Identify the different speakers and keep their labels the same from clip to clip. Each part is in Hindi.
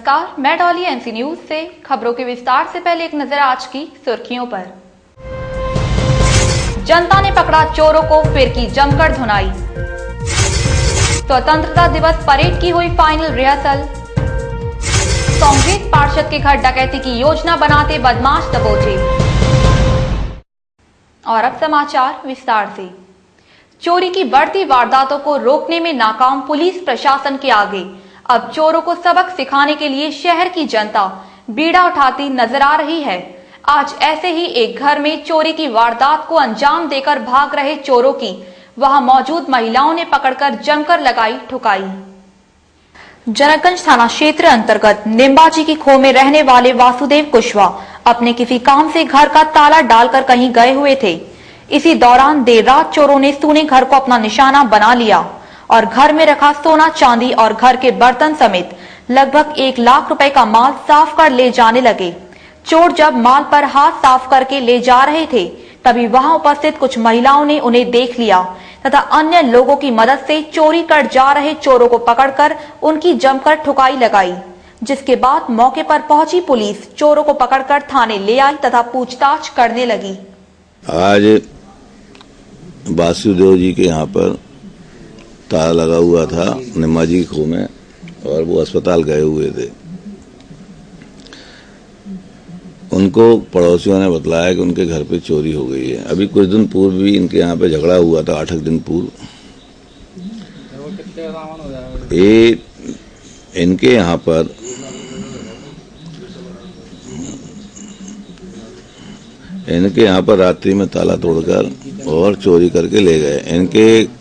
Speaker 1: नमस्कार, मैं डॉली एनसी न्यूज से खबरों के विस्तार से पहले एक नजर आज की सुर्खियों पर। जनता ने पकड़ा चोरों को, फिर की जमकर धुनाई। स्वतंत्रता दिवस परेड की हुई फाइनल रिहर्सल। कांग्रेस पार्षद के घर डकैती की योजना बनाते बदमाश दबोचे। और अब समाचार विस्तार से। चोरी की बढ़ती वारदातों को रोकने में नाकाम पुलिस प्रशासन के आगे अब चोरों को सबक सिखाने के लिए शहर की जनता बीड़ा उठाती नजर आ रही है। आज ऐसे ही एक घर में चोरी की वारदात को अंजाम देकर भाग रहे चोरों की वहां मौजूद महिलाओं ने पकड़कर जमकर लगाई ठुकाई। जनकगंज थाना क्षेत्र अंतर्गत निम्बाजी की खो में रहने वाले वासुदेव कुशवाहा अपने किसी काम से घर का ताला डालकर कहीं गए हुए थे। इसी दौरान देर रात चोरों ने सूने घर को अपना निशाना बना लिया और घर में रखा सोना चांदी और घर के बर्तन समेत लगभग 1 लाख रुपए का माल साफ कर ले जाने लगे। चोर जब माल पर हाथ साफ करके ले जा रहे थे तभी वहां उपस्थित कुछ महिलाओं ने उन्हें देख लिया तथा अन्य लोगों की मदद से चोरी कर जा रहे चोरों को पकड़कर उनकी जमकर ठुकाई लगाई, जिसके बाद मौके पर पहुंची पुलिस चोरों को पकड़कर थाने ले आई तथा पूछताछ करने लगी।
Speaker 2: आज वासुदेव जी के यहाँ पर ताला लगा हुआ था निम्बाजी खो में और वो अस्पताल गए हुए थे। उनको पड़ोसियों ने बतलाया कि उनके घर पे चोरी हो गई है। अभी कुछ दिन पूर्व भी इनके यहाँ पे झगड़ा हुआ था, 8 दिन पूर्व। ये इनके यहाँ पर रात्रि में ताला तोड़कर और चोरी करके ले गए। इनके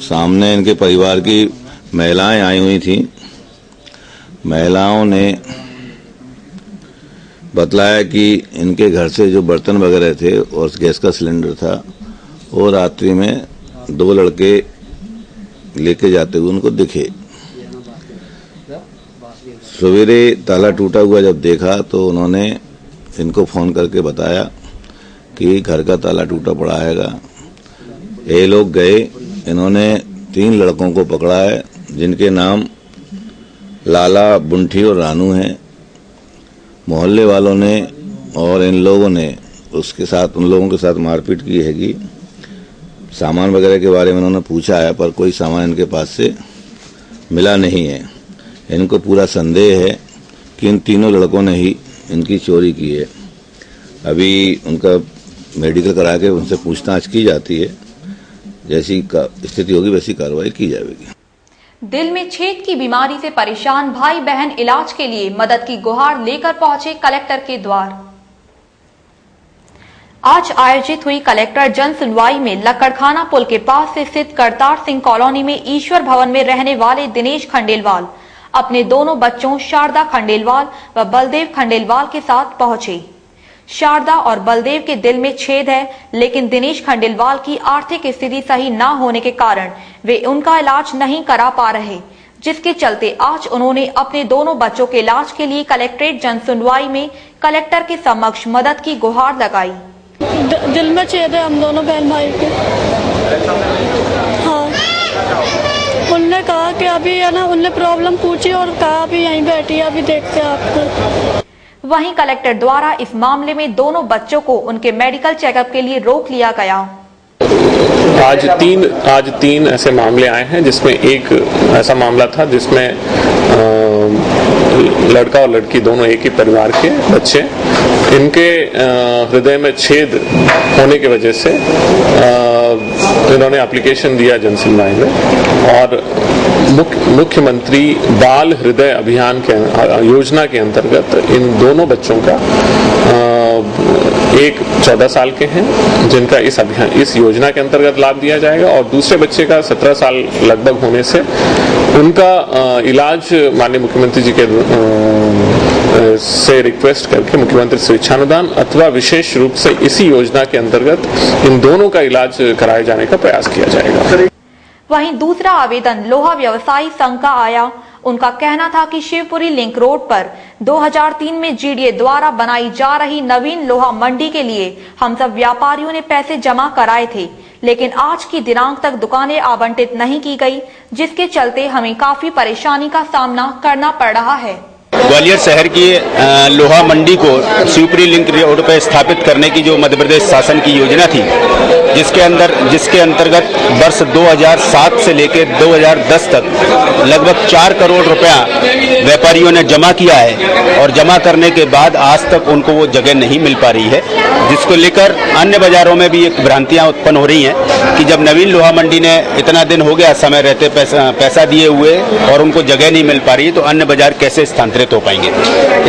Speaker 2: सामने इनके परिवार की महिलाएं आई हुई थी। महिलाओं ने बतलाया कि इनके घर से जो बर्तन वगैरह थे और गैस का सिलेंडर था वो रात्रि में 2 लड़के लेके जाते हुए उनको दिखे। सवेरे ताला टूटा हुआ जब देखा तो उन्होंने इनको फोन करके बताया कि घर का ताला टूटा पड़ा हैगा। ये लोग गए, इन्होंने 3 लड़कों को पकड़ा है जिनके नाम लाला, बुंठी और रानू हैं। मोहल्ले वालों ने और इन लोगों ने उन लोगों के साथ मारपीट की हैगी। सामान वगैरह के बारे में उन्होंने पूछा है पर कोई सामान इनके पास से मिला नहीं है। इनको पूरा संदेह है कि इन तीनों लड़कों ने ही इनकी चोरी की है। अभी उनका मेडिकल करा के उनसे पूछताछ की जाती है। जैसी स्थिति होगी वैसी कार्रवाई की जाएगी।
Speaker 1: दिल में छेद की बीमारी से परेशान भाई बहन इलाज के लिए मदद की गुहार लेकर पहुंचे कलेक्टर के द्वार। आज आयोजित हुई कलेक्टर जन सुनवाई में लक्कड़खाना पुल के पास से स्थित करतार सिंह कॉलोनी में ईश्वर भवन में रहने वाले दिनेश खंडेलवाल अपने दोनों बच्चों शारदा खंडेलवाल व बलदेव खंडेलवाल के साथ पहुंचे। शारदा और बलदेव के दिल में छेद है, लेकिन दिनेश खंडेलवाल की आर्थिक स्थिति सही न होने के कारण वे उनका इलाज नहीं करा पा रहे, जिसके चलते आज उन्होंने अपने दोनों बच्चों के इलाज के लिए कलेक्ट्रेट जन सुनवाई में कलेक्टर के समक्ष मदद की गुहार लगाई।
Speaker 3: दिल में छेद है हम दोनों बहन भाई के। हाँ, उनने कहा कि अभी है ना, उनने प्रॉब्लम पूछी और कहा अभी यहीं बैठी है, अभी देखते हैं आपको।
Speaker 1: वहीं कलेक्टर द्वारा इस मामले में दोनों बच्चों को उनके मेडिकल चेकअप के लिए रोक लिया गया।
Speaker 4: आज तीन ऐसे मामले आए हैं जिसमें एक ऐसा मामला था जिसमें लड़का और लड़की दोनों एक ही परिवार के बच्चे, इनके हृदय में छेद होने की वजह से इन्होंने एप्लीकेशन दिया जन सुनवाई में और मुख्यमंत्री बाल हृदय अभियान के योजना के अंतर्गत इन दोनों बच्चों का एक 14 साल के हैं जिनका इस योजना के अंतर्गत लाभ दिया जाएगा और दूसरे बच्चे का 17 साल लगभग होने से उनका इलाज माननीय मुख्यमंत्री जी के से रिक्वेस्ट करके मुख्यमंत्री स्वेच्छानुदान अथवा विशेष रूप से इसी योजना के अंतर्गत इन दोनों का इलाज कराए जाने का प्रयास किया जाएगा।
Speaker 1: वहीं दूसरा आवेदन लोहा व्यवसायी संघ का आया। उनका कहना था कि शिवपुरी लिंक रोड पर 2003 में जीडीए द्वारा बनाई जा रही नवीन लोहा मंडी के लिए हम सब व्यापारियों ने पैसे जमा कराए थे, लेकिन आज की दिनांक तक दुकानें आवंटित नहीं की गई, जिसके चलते हमें काफी परेशानी का सामना करना पड़ रहा है।
Speaker 5: ग्वालियर शहर की लोहा मंडी को शिवपुरी लिंक रोड पर स्थापित करने की जो मध्य प्रदेश शासन की योजना थी, जिसके अंतर्गत वर्ष 2007 से लेकर 2010 तक लगभग 4 करोड़ रुपया व्यापारियों ने जमा किया है और जमा करने के बाद आज तक उनको वो जगह नहीं मिल पा रही है, जिसको लेकर अन्य बाजारों में भी एक भ्रांतियां उत्पन्न हो रही हैं कि जब नवीन लोहा मंडी ने इतना दिन हो गया समय रहते पैसा दिए हुए और उनको जगह नहीं मिल पा रही है, तो अन्य बाजार कैसे स्थानांतरित हो पाएंगे।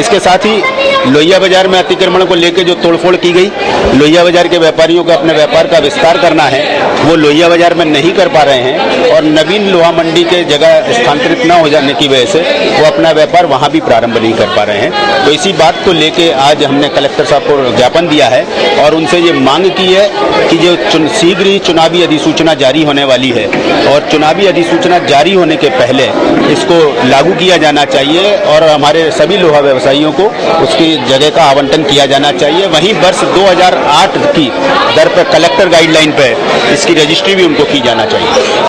Speaker 5: इसके साथ ही लोहिया बाजार में अतिक्रमण को लेकर जो तोड़फोड़ की गई, लोहिया बाजार के व्यापारियों को अपने व्यापार का विस्तार करना है, वो लोहिया बाजार में नहीं कर पा रहे हैं और नवीन लोहा मंडी के जगह स्थानांतरित न हो जाने की वजह से वो अपना व्यापार वहां भी प्रारंभ नहीं कर पा रहे हैं। तो इसी बात को लेके आज हमने कलेक्टर साहब को ज्ञापन दिया है और उनसे ये मांग की है कि जो शीघ्र ही चुनावी अधिसूचना जारी होने वाली है और चुनावी अधिसूचना जारी होने के पहले इसको लागू किया जाना चाहिए और हमारे सभी लोहा व्यवसायियों को उसकी जगह का आवंटन किया जाना चाहिए। वहीं वर्ष 2008 की दर पर कलेक्टर गाइडलाइन पर इसकी रजिस्ट्री भी उनको की जाना चाहिए।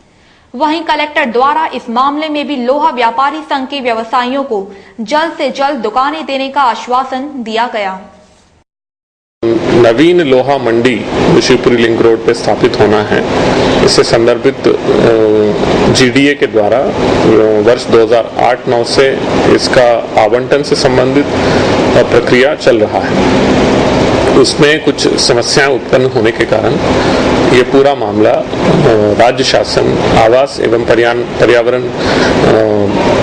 Speaker 1: वहीं कलेक्टर द्वारा इस मामले में भी लोहा व्यापारी संघ के व्यवसायियों को जल्द से जल्द दुकानें देने का आश्वासन दिया गया।
Speaker 4: नवीन लोहा मंडी जो शिवपुरी लिंक रोड पे स्थापित होना है, इससे संदर्भित जीडीए के द्वारा वर्ष 2008-9 से इसका आवंटन से संबंधित प्रक्रिया चल रहा है। उसमें कुछ समस्याएं उत्पन्न होने के कारण ये पूरा मामला राज्य शासन आवास एवं पर्यावरण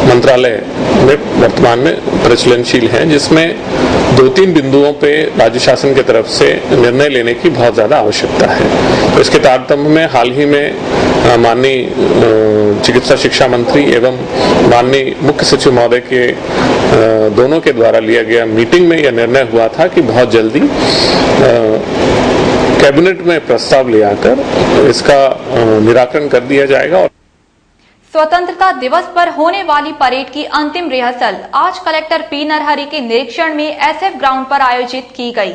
Speaker 4: मंत्रालय में वर्तमान में प्रचलनशील है, जिसमें 2-3 बिंदुओं पे राज्य शासन की तरफ से निर्णय लेने की बहुत ज्यादा आवश्यकता है। तो इसके तारतम्य में हाल ही में माननीय चिकित्सा शिक्षा मंत्री एवं माननीय मुख्य सचिव महोदय के दोनों के द्वारा लिया गया मीटिंग में यह निर्णय हुआ था कि बहुत जल्दी कैबिनेट में प्रस्ताव ले आकर इसका निराकरण कर दिया जाएगा।
Speaker 1: स्वतंत्रता दिवस पर होने वाली परेड की अंतिम रिहर्सल आज कलेक्टर पी नरहरि के निरीक्षण में एसएफ ग्राउंड पर आयोजित की गई।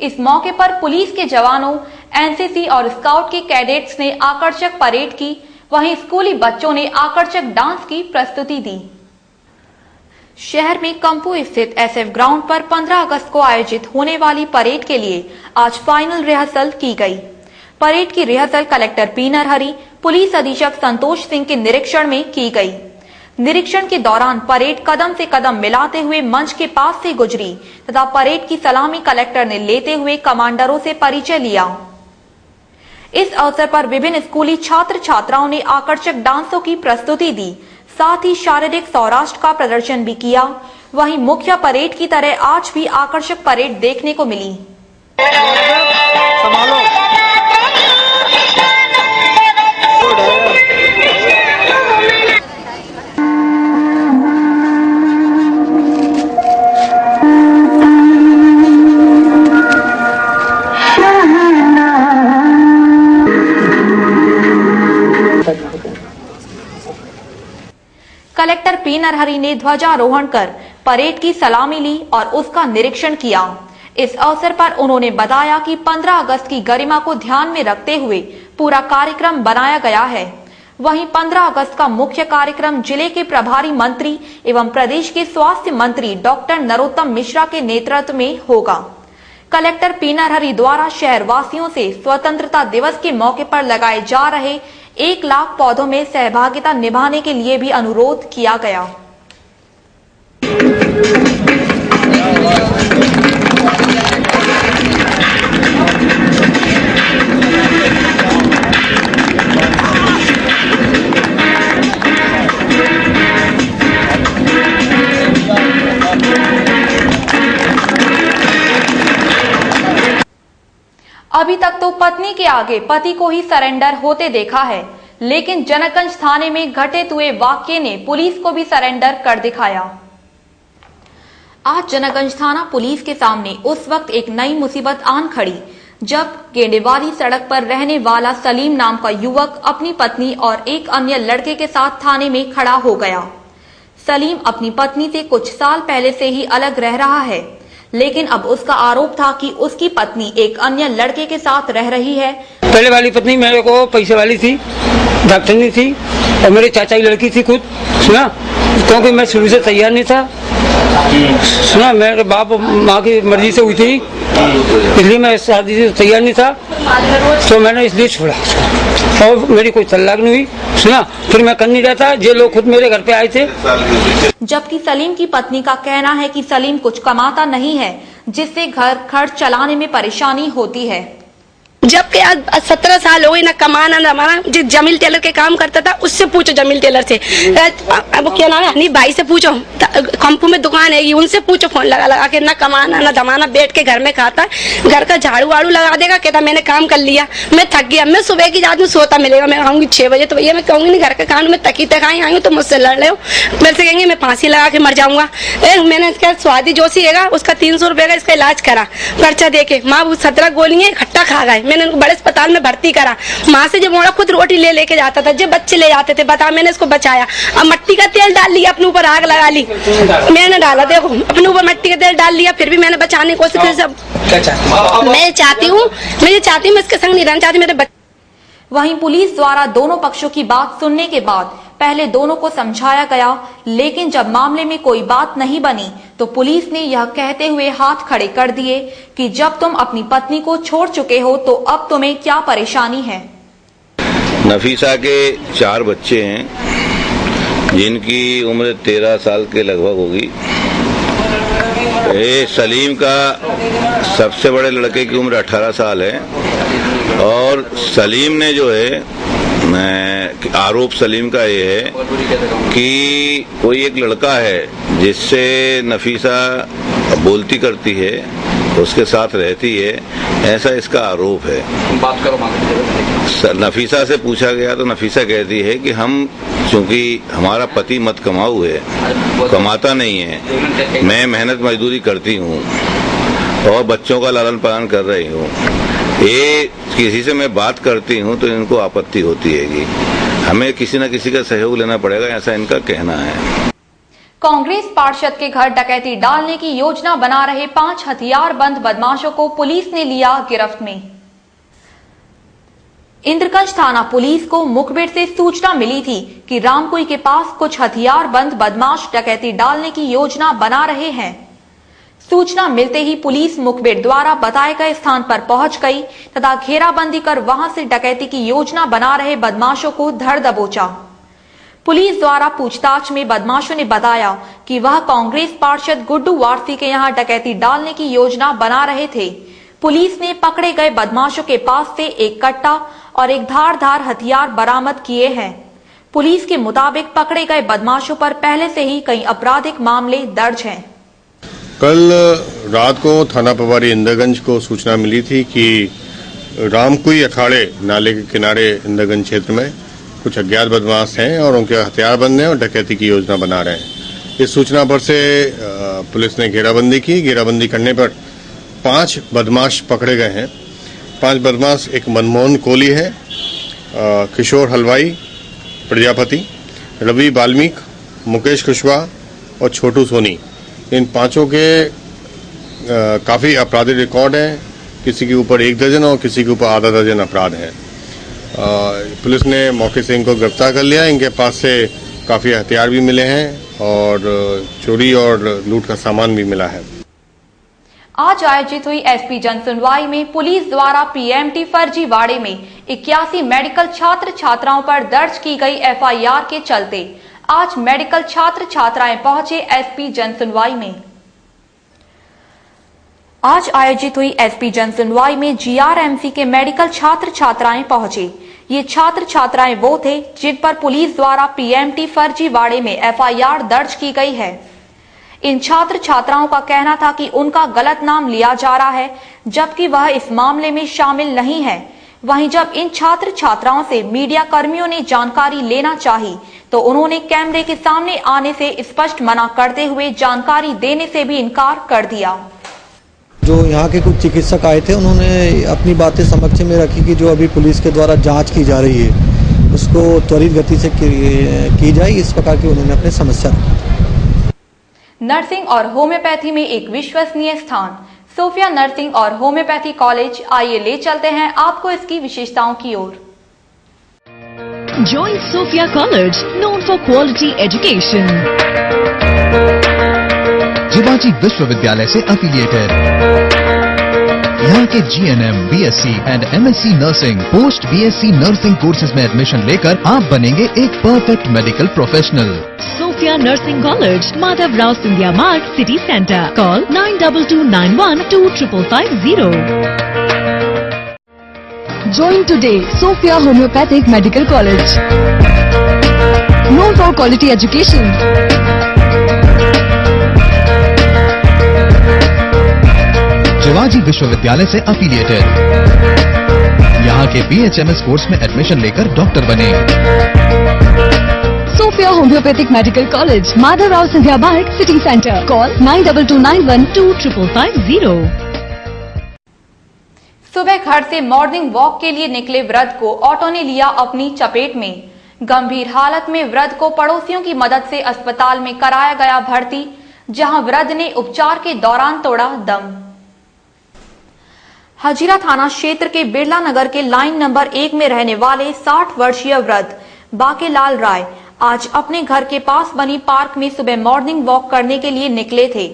Speaker 1: इस मौके पर पुलिस के जवानों, एनसीसी और स्काउट के कैडेट्स ने आकर्षक परेड की, वहीं स्कूली बच्चों ने आकर्षक डांस की प्रस्तुति दी। शहर में कंपू स्थित एसएफ ग्राउंड पर 15 अगस्त को आयोजित होने वाली परेड के लिए आज फाइनल रिहर्सल की गई। परेड की rehearsal collector P Narhari, police अधीक्षक संतोष सिंह के निरीक्षण में की गई। निरीक्षण के दौरान परेड कदम से कदम मिलाते हुए मंच के पास से गुजरी तथा परेड की सलामी कलेक्टर ने लेते हुए कमांडरों से परिचय लिया। इस अवसर पर विभिन्न स्कूली छात्र छात्राओं ने आकर्षक डांसों की प्रस्तुति दी, साथ ही शारीरिक सौराष्ट्र का प्रदर्शन भी किया। वहीं मुख्य परेड की तरह आज भी आकर्षक परेड देखने को मिली। कलेक्टर पी नरहरि ने ध्वजारोहण कर परेड की सलामी ली और उसका निरीक्षण किया। इस अवसर पर उन्होंने बताया कि 15 अगस्त की गरिमा को ध्यान में रखते हुए पूरा कार्यक्रम बनाया गया है। वहीं 15 अगस्त का मुख्य कार्यक्रम जिले के प्रभारी मंत्री एवं प्रदेश के स्वास्थ्य मंत्री डॉक्टर नरोत्तम मिश्रा के नेतृत्व में होगा। कलेक्टर पी नरहरि द्वारा शहर वासियों से स्वतंत्रता दिवस के मौके पर लगाए जा रहे 1 लाख पौधों में सहभागिता निभाने के लिए भी अनुरोध किया गया। अभी तक तो पत्नी के आगे पति को ही सरेंडर होते देखा है, लेकिन जनकगंज थाने में घटित हुए वाकये ने पुलिस को भी सरेंडर कर दिखाया। आज जनकगंज थाना पुलिस के सामने उस वक्त एक नई मुसीबत आन खड़ी जब गेंडेवाली सड़क पर रहने वाला सलीम नाम का युवक अपनी पत्नी और एक अन्य लड़के के साथ थाने में खड़ा हो गया। सलीम अपनी पत्नी से कुछ साल पहले से ही अलग रह रहा है, लेकिन अब उसका आरोप था कि उसकी पत्नी एक अन्य लड़के के साथ रह रही है।
Speaker 6: पहले वाली पत्नी मेरे को पैसे वाली थी, डॉक्टरनी थी और मेरे चाचा की लड़की थी खुद, सुना, क्योंकि मैं शुरू से तैयार नहीं था सुना मेरे बाप माँ की मर्जी से हुई थी, इसलिए मैं शादी से तैयार नहीं था, तो मैंने इसलिए छोड़ा और मेरी कोई तलाक नहीं हुई। सुना फिर मैं कर नहीं रहा था, ये लोग खुद मेरे घर पे आए थे।
Speaker 1: जबकि सलीम की पत्नी का कहना है कि सलीम कुछ कमाता नहीं है, जिससे घर खर्च चलाने में परेशानी होती है।
Speaker 7: जबकि आज 17 साल हो गए ना कमाना ना हमारा। जिस जमील टेलर के काम करता था उससे पूछो, जमील टेलर से, अब क्या नाम है, हनी भाई से पूछो, कंपू में दुकान है उनसे पूछो, फोन लगा लगा के, ना कमाना ना दमाना, बैठ के घर में खाता है, घर का झाड़ू वाड़ू लगा देगा, कहता मैंने काम कर लिया, मैं थक गया, मैं सुबह की जात में सोता मिलेगा, मैं आऊंगी 6 बजे, तो भैया मैं कहूंगी नहीं घर का काम में तकी तक आई हूँ, तो मुझसे लड़ रहे हो, मेरे से कहेंगे मैं फांसी लगा के मर जाऊंगा। मैंने इसका स्वादी जोशी है उसका 300 रुपए का इसका इलाज करा, खर्चा दे के, माँ 17 गोलियां इकट्ठा खा गए, मैंने उनको बड़े अस्पताल में भर्ती करा। माँ से जब मोड़ा खुद रोटी ले लेके जाता था, जब बच्चे ले जाते थे, बता मैंने इसको बचाया। अब मट्टी का तेल डाल लिया, अपने ऊपर आग लगा ली, मैंने डाला, देखो अपने ऊपर मट्टी का तेल डाल लिया, फिर भी मैंने बचाने की कोशिश की। सब मैं चाहती हूँ, मैं इसके संग नहीं रहना चाहती, मेरे बच्चे।
Speaker 1: वहीं पुलिस द्वारा दोनों पक्षों की बात सुनने के बाद पहले दोनों को समझाया गया, लेकिन जब मामले में कोई बात नहीं बनी तो पुलिस ने यह कहते हुए हाथ खड़े कर दिए कि जब तुम अपनी पत्नी को छोड़ चुके हो तो अब तुम्हें क्या परेशानी है।
Speaker 2: नफीसा के 4 बच्चे हैं, जिनकी उम्र 13 साल के लगभग होगी। सलीम का सबसे बड़े लड़के की उम्र 18 साल है और सलीम ने जो है, आरोप सलीम का ये है कि कोई एक लड़का है जिससे नफीसा बोलती करती है, उसके साथ रहती है, ऐसा इसका आरोप है। बात करो। नफीसा से पूछा गया तो नफीसा कहती है कि हम, चूंकि हमारा पति मत कमाऊ है, कमाता नहीं है, मैं मेहनत मजदूरी करती हूँ और बच्चों का लालन पालन कर रही हूँ, ये किसी से मैं बात करती हूँ तो इनको आपत्ति होती है, हमें किसी न किसी का सहयोग लेना पड़ेगा, ऐसा इनका कहना है।
Speaker 1: कांग्रेस पार्षद के घर डकैती डालने की योजना बना रहे 5 हथियारबंद बदमाशों को पुलिस ने लिया गिरफ्त में। इंद्रगंज थाना पुलिस को मुखबिर से सूचना मिली थी कि रामकुई के पास कुछ हथियारबंद बदमाश डकैती डालने की योजना बना रहे हैं। सूचना मिलते ही पुलिस मुखबिर द्वारा बताए गए स्थान पर पहुंच गई तथा घेराबंदी कर वहां से डकैती की योजना बना रहे बदमाशों को धर दबोचा। पुलिस द्वारा पूछताछ में बदमाशों ने बताया कि वह कांग्रेस पार्षद गुड्डू वारसी के यहां डकैती डालने की योजना बना रहे थे। पुलिस ने पकड़े गए बदमाशों के पास से एक कट्टा और एक धारदार हथियार बरामद किए हैं। पुलिस के मुताबिक पकड़े गए बदमाशों पर पहले से ही कई आपराधिक मामले दर्ज हैं।
Speaker 8: कल रात को थाना प्रभारी इंद्रगंज को सूचना मिली थी कि रामकुई अखाड़े नाले के किनारे इंद्रगंज क्षेत्र में कुछ अज्ञात बदमाश हैं और उनके हथियारबंद हैं और डकैती की योजना बना रहे हैं। इस सूचना पर से पुलिस ने घेराबंदी की। घेराबंदी करने पर 5 बदमाश पकड़े गए हैं। 5 बदमाश, एक मनमोहन कोहली है, किशोर हलवाई प्रजापति, रवि वाल्मीक, मुकेश कुशवाहा और छोटू सोनी। इन 5 के काफी आपराधिक रिकॉर्ड हैं, किसी के ऊपर 1 दर्जन और किसी के ऊपर आधा दर्जन अपराध हैं। पुलिस ने मौके से इनको गिरफ्तार कर लिया। इनके पास से काफी हथियार भी मिले हैं और चोरी और लूट का सामान भी मिला है।
Speaker 1: आज आयोजित हुई एसपी जन सुनवाई में पुलिस द्वारा पीएमटी फर्जीवाड़े में 81 मेडिकल छात्र छात्राओं पर दर्ज की गई एफआईआर के चलते आज मेडिकल छात्र छात्राएं पहुंचे एसपी जन सुनवाई में। आज आयोजित हुई एसपी जन सुनवाई में जीआरएमसी के मेडिकल छात्र छात्राएं पहुंचे। ये छात्र छात्राएं वो थे जिन पर पुलिस द्वारा पीएमटी फर्जीवाड़े में एफआईआर दर्ज की गई है। इन छात्र छात्राओं का कहना था कि उनका गलत नाम लिया जा रहा है, जबकि वह इस मामले में शामिल नहीं है। वहीं जब इन छात्र छात्राओं से मीडिया कर्मियों ने जानकारी लेना चाही तो उन्होंने कैमरे के सामने आने से स्पष्ट मना करते हुए जानकारी देने से भी इनकार कर दिया।
Speaker 9: जो यहाँ के कुछ चिकित्सक आए थे उन्होंने अपनी बातें समक्ष में रखी कि जो अभी पुलिस के द्वारा जांच की जा रही है उसको त्वरित गति से की जाए, इस प्रकार की उन्होंने अपनी समस्या रखी।
Speaker 1: नर्सिंग और होम्योपैथी में एक विश्वसनीय स्थान, सोफिया नर्सिंग और होम्योपैथी कॉलेज। आइए ले चलते हैं आपको इसकी विशेषताओं की ओर।
Speaker 10: Join Sophia College, known for quality education. Jiwaji विश्वविद्यालय से एफिलिएटेड। यहाँ के GNM, BSc and MSc nursing, post BSc nursing courses में एडमिशन लेकर आप बनेंगे एक perfect medical professional.
Speaker 11: Sophia Nursing College, Madhav Rao Scindia Marg, City Center. Call 9229125550.
Speaker 12: Join today Sophia Homeopathic Medical College, known for quality education.
Speaker 10: Jiwaji विश्वविद्यालय से एफिलिएटेड। यहाँ के BHMS कोर्स में एडमिशन लेकर डॉक्टर बने।
Speaker 12: Sophia Homeopathic Medical College, Madhav Rao Scindia Marg, City Center. Call 9229125550.
Speaker 1: सुबह घर से मॉर्निंग वॉक के लिए निकले वृद्ध को ऑटो ने लिया अपनी चपेट में। गंभीर हालत में वृद्ध को पड़ोसियों की मदद से अस्पताल में कराया गया भर्ती, जहां वृद्ध ने उपचार के दौरान तोड़ा दम। हजीरा थाना क्षेत्र के बिरला नगर के लाइन नंबर 1 में रहने वाले 60 वर्षीय वृद्ध बाकेलाल राय आज अपने घर के पास बनी पार्क में सुबह मॉर्निंग वॉक करने के लिए निकले थे।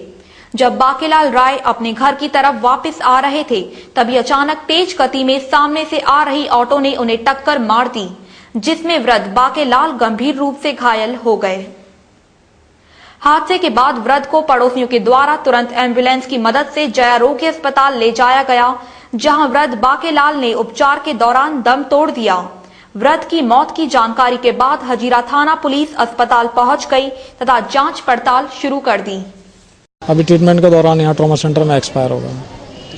Speaker 1: जब बाकेलाल राय अपने घर की तरफ वापस आ रहे थे, तभी अचानक तेज गति में सामने से आ रही ऑटो ने उन्हें टक्कर मार दी, जिसमें वृद्ध बाकेलाल गंभीर रूप से घायल हो गए। हादसे के बाद वृद्ध को पड़ोसियों के द्वारा तुरंत एम्बुलेंस की मदद से जयारोग्य अस्पताल ले जाया गया, जहां वृद्ध बाकेलाल ने उपचार के दौरान दम तोड़ दिया। वृद्ध की मौत की जानकारी के बाद हजीरा थाना पुलिस अस्पताल पहुंच गई तथा जांच पड़ताल शुरू कर दी।
Speaker 13: अभी ट्रीटमेंट के दौरान यहाँ ट्रॉमा सेंटर में एक्सपायर हो गया।
Speaker 14: तो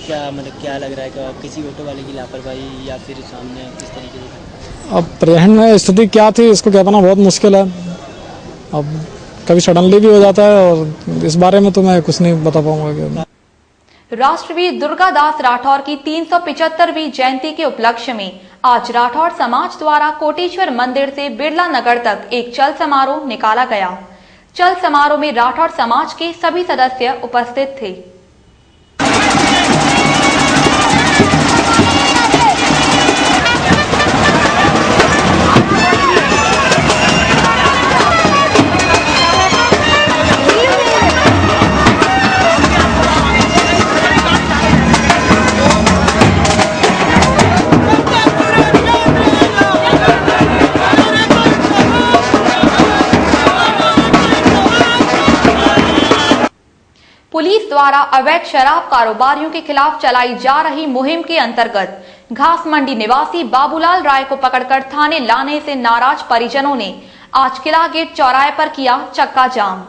Speaker 14: क्या लग रहा है कि किसी ऑटो वाले की लापरवाही या फिर सामने किस तरीके से?
Speaker 13: अब प्रेजेंट में स्थिति क्या थी इसको कहना बहुत मुश्किल है। अब कभी सडनली भी हो जाता है और इस बारे में तो मैं कुछ नहीं बता पाऊंगा।
Speaker 1: राष्ट्रवीर दुर्गादास राठौर की 375वीं जयंती के उपलक्ष्य में आज राठौर समाज द्वारा कोटेश्वर मंदिर से बिरला नगर तक एक चल समारोह निकाला गया। चल समारोह में राठौर समाज के सभी सदस्य उपस्थित थे। पुलिस द्वारा अवैध शराब कारोबारियों के खिलाफ चलाई जा रही मुहिम के अंतर्गत घास मंडी निवासी बाबूलाल राय को पकड़कर थाने लाने से नाराज परिजनों ने आज किला गेट चौराहे पर किया चक्का जाम।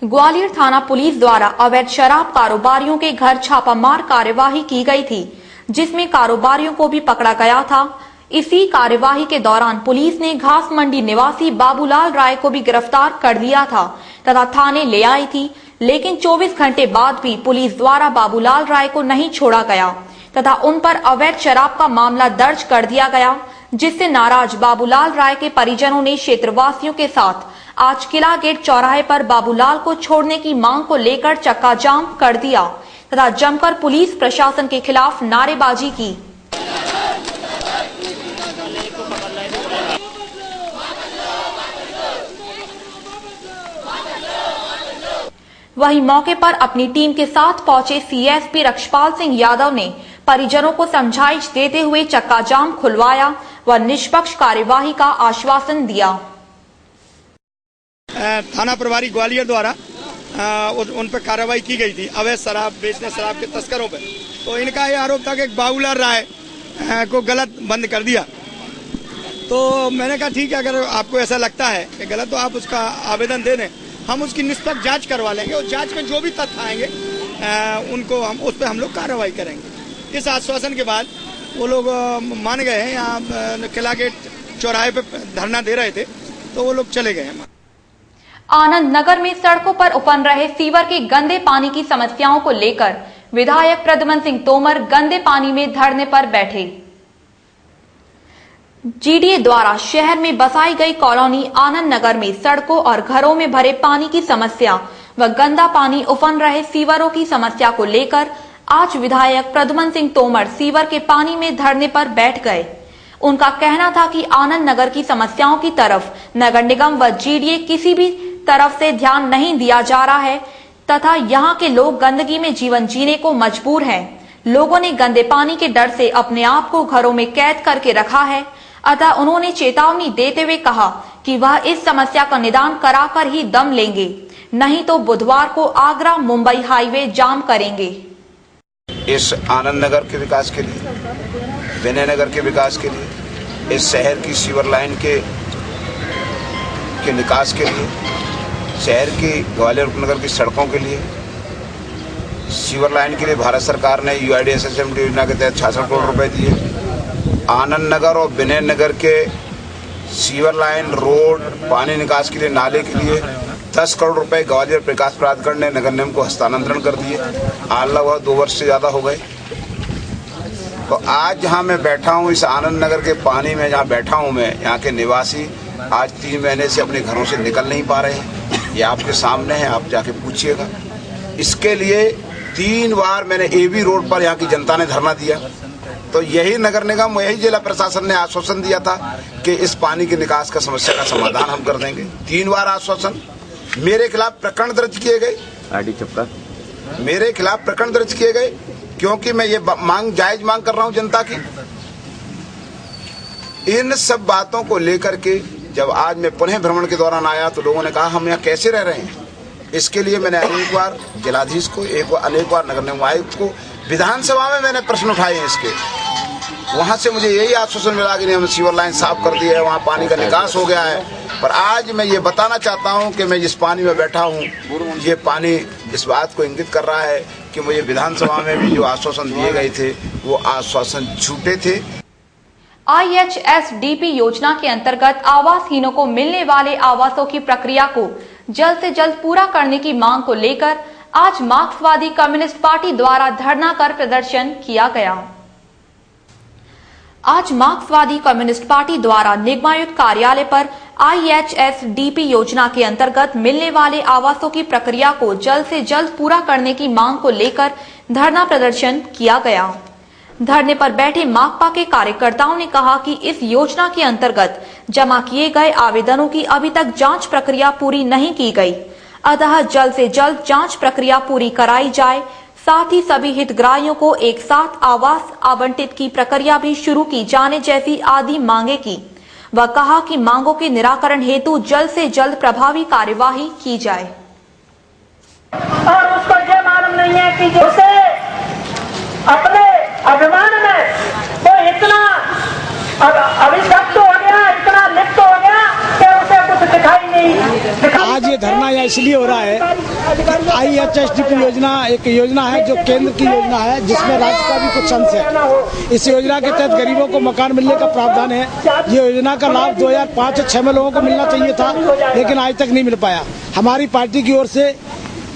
Speaker 1: ग्वालियर थाना पुलिस द्वारा अवैध शराब कारोबारियों के घर छापामार कार्यवाही की गई थी, जिसमें कारोबारियों को भी पकड़ा गया था। इसी कार्यवाही के दौरान पुलिस ने घास मंडी निवासी बाबूलाल राय को भी गिरफ्तार कर लिया था तथा थाने ले आई थी, लेकिन 24 घंटे बाद भी पुलिस द्वारा बाबूलाल राय को नहीं छोड़ा गया तथा उन पर अवैध शराब का मामला दर्ज कर दिया गया, जिससे नाराज बाबूलाल राय के परिजनों ने क्षेत्रवासियों के साथ आज किला गेट चौराहे पर बाबूलाल को छोड़ने की मांग को लेकर चक्का जाम कर दिया तथा जमकर पुलिस प्रशासन के खिलाफ नारेबाजी की। वहीं मौके पर अपनी टीम के साथ पहुंचे CSP रक्षपाल सिंह यादव ने परिजनों को समझाइश देते हुए चक्का जाम खुलवाया व निष्पक्ष कार्यवाही का आश्वासन दिया।
Speaker 15: थाना प्रभारी ग्वालियर द्वारा उन पर कार्रवाई की गई थी अवैध शराब बेचने शराब के तस्करों पर। तो इनका ये आरोप था कि बाबूलाल राय को गलत बंद कर दिया। तो मैंने कहा ठीक है, अगर आपको ऐसा लगता है कि गलत तो आप उसका आवेदन दे दें, हम उसकी निष्पक्ष जांच करवा लेंगे और जांच में जो भी तथ्य आएंगे उनको हम उस पर हम लोग कार्रवाई करेंगे। इस आश्वासन के बाद वो लोग मान गए हैं। यहाँ किला गेट चौराहे पे धरना दे रहे थे तो वो लोग चले गए हैं।
Speaker 1: आनंद नगर में सड़कों पर उफन रहे सीवर के गंदे पानी की समस्याओं को लेकर विधायक प्रद्युमन सिंह तोमर गंदे पानी में धरने पर बैठे। GDA द्वारा शहर में बसाई गई कॉलोनी आनंद नगर में सड़कों और घरों में भरे पानी की समस्या व गंदा पानी उफन रहे सीवरों की समस्या को लेकर आज विधायक प्रद्युमन सिंह तोमर सीवर के पानी में धरने पर बैठ गए। उनका कहना था कि आनंद नगर की समस्याओं की तरफ नगर निगम व GDA किसी भी तरफ से ध्यान नहीं दिया जा रहा है तथा यहाँ के लोग गंदगी में जीवन जीने को मजबूर हैं। लोगों ने गंदे पानी के डर से अपने आप को घरों में कैद करके रखा है। अतः उन्होंने चेतावनी देते हुए कहा कि वह इस समस्या का निदान कराकर ही दम लेंगे, नहीं तो बुधवार को आगरा मुंबई हाईवे जाम करेंगे।
Speaker 16: इस आनंद नगर के विकास के लिए, विनय नगर के विकास के लिए, इस शहर की सीवर लाइन के निकास के लिए, शहर की ग्वालियर उपनगर की सड़कों के लिए, सीवर लाइन के लिए भारत सरकार ने UIDSSM योजना के तहत 66 करोड़ रुपए दिए। आनंद नगर और विनय नगर के सीवर लाइन, रोड, पानी निकास के लिए, नाले के लिए 10 करोड़ रुपए ग्वालियर प्रकाश प्राधिकरण ने नगर निगम को हस्तांतरण कर दिए। आज लगभग 2 वर्ष से ज्यादा हो गए। तो आज जहाँ मैं बैठा हूँ, इस आनंद नगर के पानी में जहाँ बैठा हूँ मैं, यहाँ के निवासी आज 3 महीने से अपने घरों से निकल नहीं पा रहे हैं। ये आपके सामने है, आप जाके पूछिएगा। इसके लिए 3 बार मैंने AB रोड पर यहाँ की जनता ने धरना दिया। तो यही नगर निगम, यही जिला प्रशासन ने आश्वासन दिया था कि इस पानी के निकास का समस्या का समाधान हम कर देंगे। 3 बार आश्वासन। मेरे खिलाफ प्रकरण दर्ज किए गए, मेरे खिलाफ प्रकरण दर्ज किए गए, क्योंकि मैं ये जायज मांग कर रहा हूँ जनता की। इन सब बातों को लेकर के जब आज मैं पुनः भ्रमण के दौरान आया तो लोगों ने कहा हम यहाँ कैसे रह रहे हैं। इसके लिए मैंने अनेक बार जिलाधीश को, अनेक बार नगर निगम आयुक्त को, विधानसभा में मैंने प्रश्न उठाए हैं इसके। वहां से मुझे यही आश्वासन मिला कि हमने सीवर लाइन साफ कर दी है, वहाँ पानी का निकास हो गया है। पर आज मैं ये बताना चाहता हूँ कि मैं जिस पानी में बैठा हूँ, ये पानी इस बात को इंगित कर रहा है कि मुझे विधानसभा में भी जो आश्वासन दिए गए थे वो आश्वासन झूठे थे।
Speaker 1: IHSDP योजना के अंतर्गत आवासहीनों को मिलने वाले आवासों की प्रक्रिया को जल्द से जल्द पूरा करने की मांग को लेकर आज मार्क्सवादी कम्युनिस्ट पार्टी द्वारा धरना कर प्रदर्शन किया गया। आज मार्क्सवादी कम्युनिस्ट पार्टी द्वारा निगमायुक्त कार्यालय पर IHSDP योजना के अंतर्गत मिलने वाले आवासों की प्रक्रिया को जल्द से जल्द पूरा करने की मांग को लेकर धरना प्रदर्शन किया गया। धरने पर बैठे माकपा के कार्यकर्ताओं ने कहा कि इस योजना के अंतर्गत जमा किए गए आवेदनों की अभी तक जांच प्रक्रिया पूरी नहीं की गई, अतः जल्द से जल्द जांच प्रक्रिया पूरी कराई जाए। साथ ही सभी हितग्राहियों को एक साथ आवास आवंटित की प्रक्रिया भी शुरू की जाने जैसी आदि मांगे की। वह कहा कि मांगों के निराकरण हेतु जल्द से जल्द प्रभावी कार्यवाही की जाए।
Speaker 17: और उसको ये मालूम नहीं है कि उसे अपने अभिमान में वो इतना अभिशप्त हो गया, इतना लिप्त हो गया कि उसे कुछ दिखाई नहीं।
Speaker 18: आज ये धरना यहाँ इसलिए हो रहा है, IHSDP योजना एक योजना है जो केंद्र की योजना है, जिसमें राज्य का भी कुछ अंश है। इस योजना के तहत गरीबों को मकान मिलने का प्रावधान है। ये योजना का लाभ 2005-06 में लोगों को मिलना चाहिए था, लेकिन आज तक नहीं मिल पाया। हमारी पार्टी की ओर से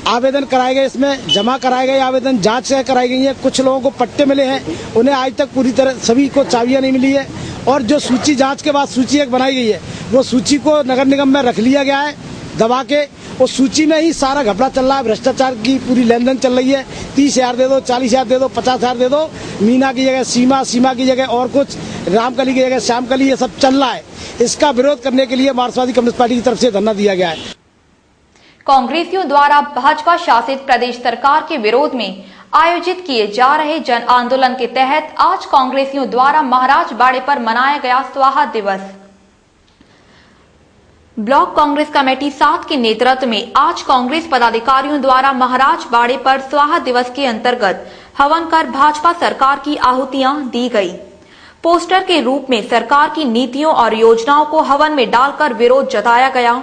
Speaker 18: आवेदन कराए गए, इसमें जमा कराए गए आवेदन जांच कराई गई है। कुछ लोगों को पट्टे मिले हैं, उन्हें आज तक पूरी तरह सभी को चाबियां नहीं मिली है। और जो सूची जांच के बाद सूची एक बनाई गई है, वो सूची को नगर निगम में रख लिया गया है दबा के। उस सूची में ही सारा घपला चल रहा है, भ्रष्टाचार की पूरी लेन देन चल रही है। 30,000 दे दो, 40,000 दे दो, 50,000 दे दो, मीना की जगह सीमा, सीमा की जगह और कुछ, रामकली की जगह श्यामकली, ये सब चल रहा है। इसका विरोध करने के लिए मार्क्सवादी कम्युनिस्ट पार्टी की तरफ से धरना दिया गया है।
Speaker 1: कांग्रेसियों द्वारा भाजपा शासित प्रदेश सरकार के विरोध में आयोजित किए जा रहे जन आंदोलन के तहत आज कांग्रेसियों द्वारा महाराज बाड़े पर मनाया गया स्वाहा दिवस। ब्लॉक कांग्रेस कमेटी 7 के नेतृत्व में आज कांग्रेस पदाधिकारियों द्वारा महाराज बाड़े पर स्वाहा दिवस के अंतर्गत हवन कर भाजपा सरकार की आहुतियां दी गई। पोस्टर के रूप में सरकार की नीतियों और योजनाओं को हवन में डालकर विरोध जताया गया।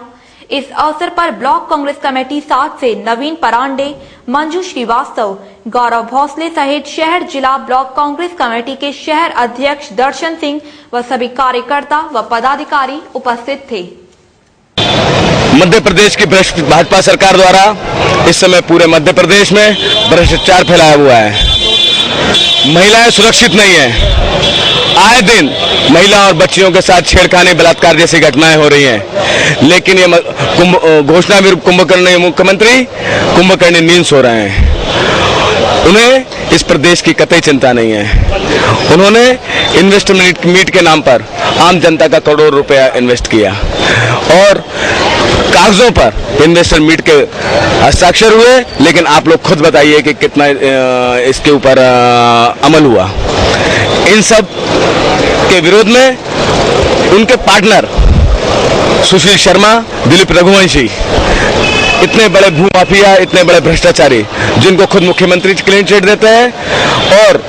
Speaker 1: इस अवसर पर ब्लॉक कांग्रेस कमेटी 7 से नवीन परांडे, मंजू श्रीवास्तव, गौरव भोसले सहित शहर जिला ब्लॉक कांग्रेस कमेटी के शहर अध्यक्ष दर्शन सिंह व सभी कार्यकर्ता व पदाधिकारी उपस्थित थे।
Speaker 19: मध्य प्रदेश की भ्रष्ट भाजपा सरकार द्वारा इस समय पूरे मध्य प्रदेश में भ्रष्टाचार फैलाया हुआ है। महिलाएं सुरक्षित नहीं है। आए दिन महिला और बच्चियों के साथ छेड़खानी, बलात्कार जैसी घटनाएं हो रही हैं। लेकिन ये घोषणावीर कुंभकर्ण मुख्यमंत्री कुंभकर्ण नींद सो रहे हैं। उन्हें इस प्रदेश की कतई चिंता नहीं है। उन्होंने इन्वेस्टमेंट मीट के नाम पर आम जनता का करोड़ों रुपया इन्वेस्ट किया और कागजों पर इन्वेस्टर मीट के हस्ताक्षर हुए, लेकिन आप लोग खुद बताइए कि कितना इसके ऊपर अमल हुआ। इन सब के विरोध में उनके पार्टनर सुशील शर्मा, दिलीप रघुवंशी, इतने बड़े भूमाफिया, इतने बड़े भ्रष्टाचारी, जिनको खुद मुख्यमंत्री क्लीन चिट देते हैं और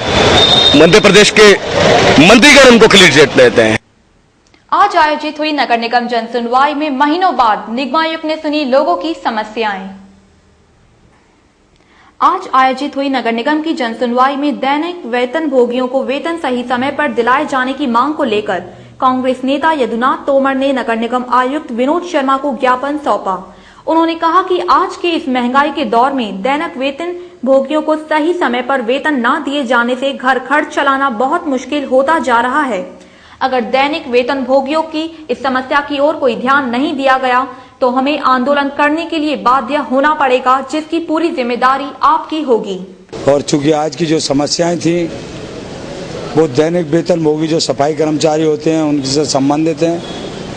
Speaker 19: मध्य प्रदेश के मंत्रीगण उनको क्लीन चिट देते हैं।
Speaker 1: आज आयोजित हुई नगर निगम जन सुनवाई में महीनों बाद निगमायुक्त ने सुनी लोगों की समस्याएं। आज आयोजित हुई नगर निगम की जन सुनवाई में दैनिक वेतन भोगियों को वेतन सही समय पर दिलाए जाने की मांग को लेकर कांग्रेस नेता यदुनाथ तोमर ने नगर निगम आयुक्त विनोद शर्मा को ज्ञापन सौंपा। उन्होंने कहा कि आज के इस महंगाई के दौर में दैनिक वेतन भोगियों को सही समय पर वेतन न दिए जाने से घर खर्च चलाना बहुत मुश्किल होता जा रहा है। अगर दैनिक वेतन भोगियों की इस समस्या की ओर कोई ध्यान नहीं दिया गया तो हमें आंदोलन करने के लिए बाध्य होना पड़ेगा, जिसकी पूरी जिम्मेदारी आपकी होगी।
Speaker 20: और चूंकि आज की जो समस्याएं थी वो दैनिक वेतन भोगी जो सफाई कर्मचारी होते हैं उनसे संबंधित हैं,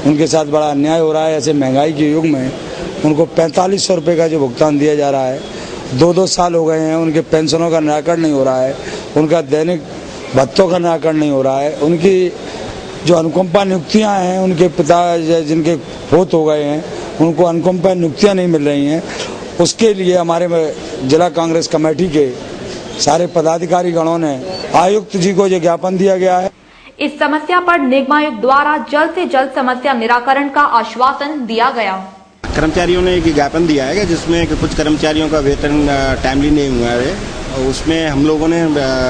Speaker 20: उनके साथ बड़ा अन्याय हो रहा है। ऐसे महंगाई के युग में उनको 4500 रुपये का जो भुगतान दिया जा रहा है, 2-2 साल हो गए हैं, उनके पेंशनों का निराकरण नहीं हो रहा है, उनका दैनिक भत्तों का निराकरण नहीं हो रहा है, उनकी जो अनुकंपा नियुक्तियां हैं, उनके पिता जिनके फोत हो गए हैं उनको अनुकंपा नियुक्तियां नहीं मिल रही हैं। उसके लिए हमारे जिला कांग्रेस कमेटी के सारे पदाधिकारी गणों ने आयुक्त जी को ये ज्ञापन दिया गया है।
Speaker 1: इस समस्या पर निगमायुक्त द्वारा जल्द से जल्द समस्या निराकरण का आश्वासन दिया गया।
Speaker 21: कर्मचारियों ने एक ज्ञापन दिया है जिसमें कुछ कर्मचारियों का वेतन टाइमली नहीं हुआ है। उसमें हम लोगों ने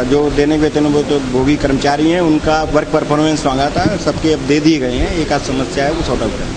Speaker 21: जो दैनिक वेतन भोगी कर्मचारी हैं उनका वर्क परफॉर्मेंस मांगा था, सबके अब दे दिए गए हैं। एक आध समस्या है वो सॉर्ट आउट है।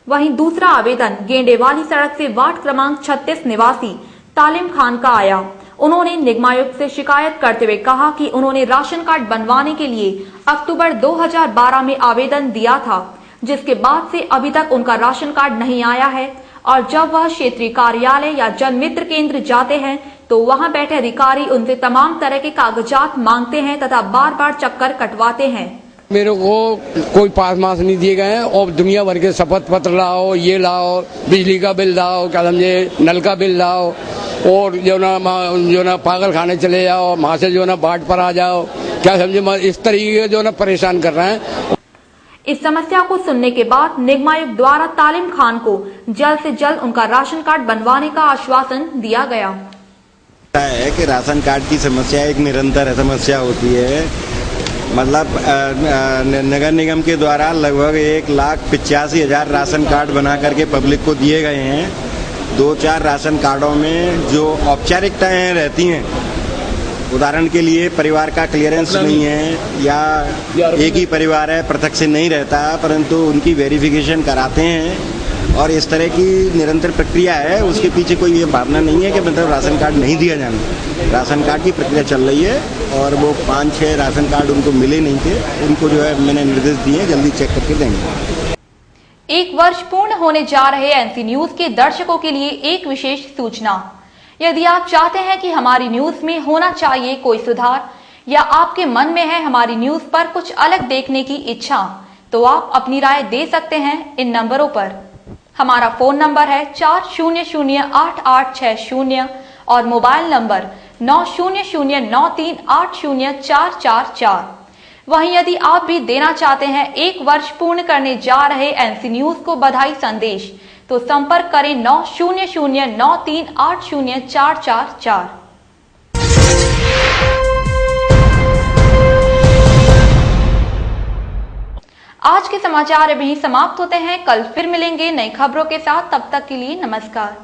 Speaker 1: वहीं दूसरा आवेदन गेंडेवाली सड़क से वार्ड क्रमांक 36 निवासी तालिम खान का आया। उन्होंने निगमायुक्त से शिकायत करते हुए कहा कि उन्होंने राशन कार्ड बनवाने के लिए अक्टूबर 2012 में आवेदन दिया था, जिसके बाद से अभी तक उनका राशन कार्ड नहीं आया है और जब वह क्षेत्रीय कार्यालय या जन मित्र केंद्र जाते हैं तो वहां बैठे अधिकारी उनसे तमाम तरह के कागजात मांगते हैं तथा बार बार चक्कर कटवाते हैं।
Speaker 6: मेरे को कोई पास मास नहीं दिए गए हैं और दुनिया भर के शपथ पत्र लाओ, ये लाओ, बिजली का बिल लाओ, क्या समझे, नल का बिल लाओ और जो ना पागल खाने चले जाओ, वहां से जो ना बाट पर आ जाओ, क्या समझे, इस तरीके जो ना परेशान कर रहे हैं।
Speaker 1: इस समस्या को सुनने के बाद निगमायुक्त द्वारा तालिम खान को जल्द से जल्द उनका राशन कार्ड बनवाने का आश्वासन दिया गया
Speaker 21: है कि राशन कार्ड की समस्या एक निरंतर समस्या होती है। मतलब नगर निगम के द्वारा लगभग 1,85,000 राशन कार्ड बना करके पब्लिक को दिए गए हैं। 2-4 राशन कार्डों में जो औपचारिकताएं रहती हैं, उदाहरण के लिए परिवार का क्लियरेंस नहीं है या एक ही परिवार है, पृथक से नहीं रहता, परंतु उनकी वेरिफिकेशन कराते हैं और इस तरह की निरंतर प्रक्रिया है। उसके पीछे कोई ये भावना नहीं है कि मतलब राशन कार्ड नहीं दिया जाना। राशन कार्ड की प्रक्रिया चल रही है और वो 5-6 राशन कार्ड उनको मिले नहीं थे, उनको जो है मैंने निर्देश दिए, जल्दी चेक करके देंगे।
Speaker 1: 1 वर्ष पूर्ण होने जा रहे एनसी न्यूज के दर्शकों के लिए एक विशेष सूचना। यदि आप चाहते हैं कि हमारी न्यूज में होना चाहिए कोई सुधार या आपके मन में है हमारी न्यूज पर कुछ अलग देखने की इच्छा, तो आप अपनी राय दे सकते हैं इन नंबरों पर। हमारा फोन नंबर है 400886 और मोबाइल नंबर 9009380444। वहीं यदि आप भी देना चाहते हैं 1 वर्ष पूर्ण करने जा रहे एनसी न्यूज को बधाई संदेश, तो संपर्क करें 9009380444। आज के समाचार अभी समाप्त होते हैं। कल फिर मिलेंगे नई खबरों के साथ। तब तक के लिए नमस्कार।